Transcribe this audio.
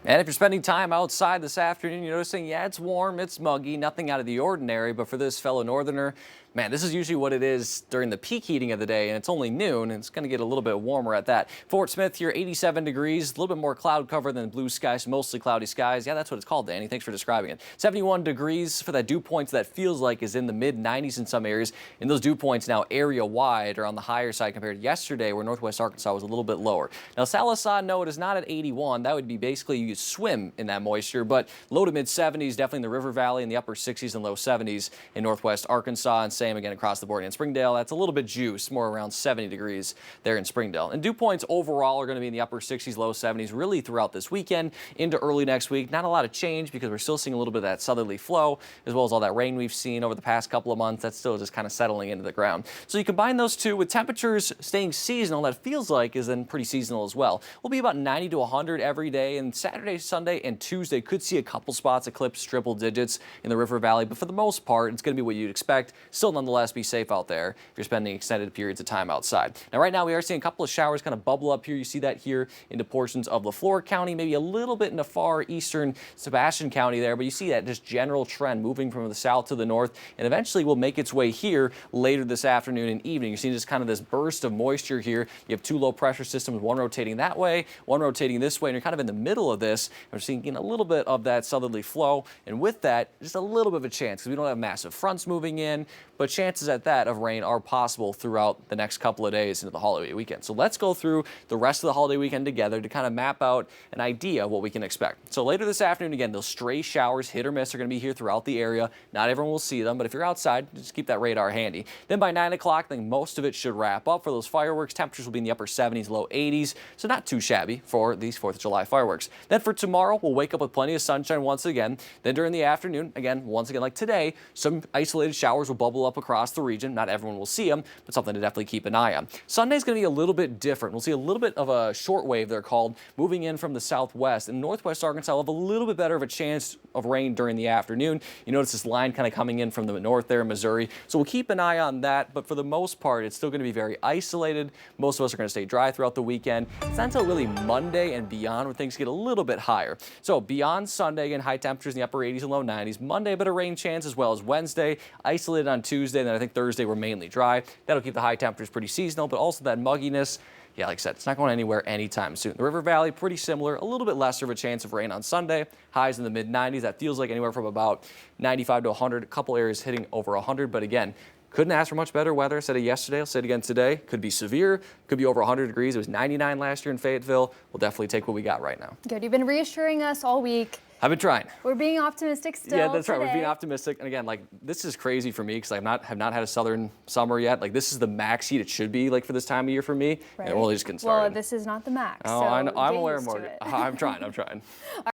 And if you're spending time outside this afternoon, you're noticing, yeah, it's warm, it's muggy, nothing out of the ordinary. But for this fellow northerner, man, this is usually what it is during the peak heating of the day, and it's only noon, and it's going to get a little bit warmer at that. Fort Smith here, 87 degrees, a little bit more cloud cover than blue skies, mostly cloudy skies. Yeah, that's what it's called, Danny. Thanks for describing it. 71 degrees for that dew point that feels like is in the mid-90s in some areas. And those dew points now area-wide are on the higher side compared to yesterday, where northwest Arkansas was a little bit lower. Now, Sallisaw, no, it is not at 81. That would be basically you swim in that moisture, but low to mid-70s, definitely in the River Valley, in the upper 60s and low 70s in northwest Arkansas, and same again across the board in Springdale. That's a little bit juice, more around 70 degrees there in Springdale. And dew points overall are going to be in the upper 60s, low 70s, really throughout this weekend into early next week. Not a lot of change because we're still seeing a little bit of that southerly flow, as well as all that rain we've seen over the past couple of months. That's still just kind of settling into the ground. So you combine those two with temperatures staying seasonal, that feels like is then pretty seasonal as well. We'll be about 90 to 100 every day, and Saturday, Sunday, and Tuesday could see a couple spots eclipse triple digits in the River Valley, but for the most part, it's going to be what you'd expect. Still, nonetheless, be safe out there if you're spending extended periods of time outside. Now, right now, we are seeing a couple of showers kind of bubble up here. You see that here into portions of LaFleur County, maybe a little bit in the far eastern Sebastian County there, but you see that just general trend moving from the south to the north, and eventually will make its way here later this afternoon and evening. You're seeing just kind of this burst of moisture here. You have two low pressure systems, one rotating that way, one rotating this way, and you're kind of in the middle of this. We're seeing a little bit of that southerly flow, and with that, just a little bit of a chance, because we don't have massive fronts moving in, but chances at that of rain are possible throughout the next couple of days into the holiday weekend. So let's go through the rest of the holiday weekend together to kind of map out an idea of what we can expect. So later this afternoon, again, those stray showers, hit or miss, are going to be here throughout the area. Not everyone will see them, but if you're outside, just keep that radar handy. Then by 9 o'clock, I think most of it should wrap up. For those fireworks, temperatures will be in the upper 70s, low 80s, so not too shabby for these 4th of July fireworks. Then for tomorrow, we'll wake up with plenty of sunshine once again. Then during the afternoon, again, once again like today, some isolated showers will bubble up across the region. Not everyone will see them, but something to definitely keep an eye on. Sunday's going to be a little bit different. We'll see a little bit of a short wave, they're called, moving in from the southwest. In northwest Arkansas, we'll have a little bit better of a chance of rain during the afternoon. You notice this line kind of coming in from the north there in Missouri, so we'll keep an eye on that, but for the most part, it's still going to be very isolated. Most of us are going to stay dry throughout the weekend. It's not until really Monday and beyond where things get a little bit higher. So beyond Sunday, again, high temperatures in the upper 80s and low 90s. Monday, a bit of rain chance, as well as Wednesday, isolated on Tuesday, and then I think Thursday we're mainly dry. That'll keep the high temperatures pretty seasonal, but also that mugginess. Yeah, like I said, it's not going anywhere anytime soon. The River Valley, pretty similar, a little bit lesser of a chance of rain on Sunday. Highs in the mid-90s. That feels like anywhere from about 95 to 100. A couple areas hitting over 100, but again, couldn't ask for much better weather. I said it yesterday, I'll say it again today. Could be severe, could be over 100 degrees. It was 99 last year in Fayetteville. We'll definitely take what we got right now. Good, you've been reassuring us all week. I've been trying. We're being optimistic still. Yeah, that's right. Today. We're being optimistic. And again, like, this is crazy for me because I have not had a southern summer yet. Like, this is the max heat it should be like for this time of year for me. Right. And we're only just getting started. Well, this is not the max. Oh, so I know. I'm aware, more. Morgan. I'm trying.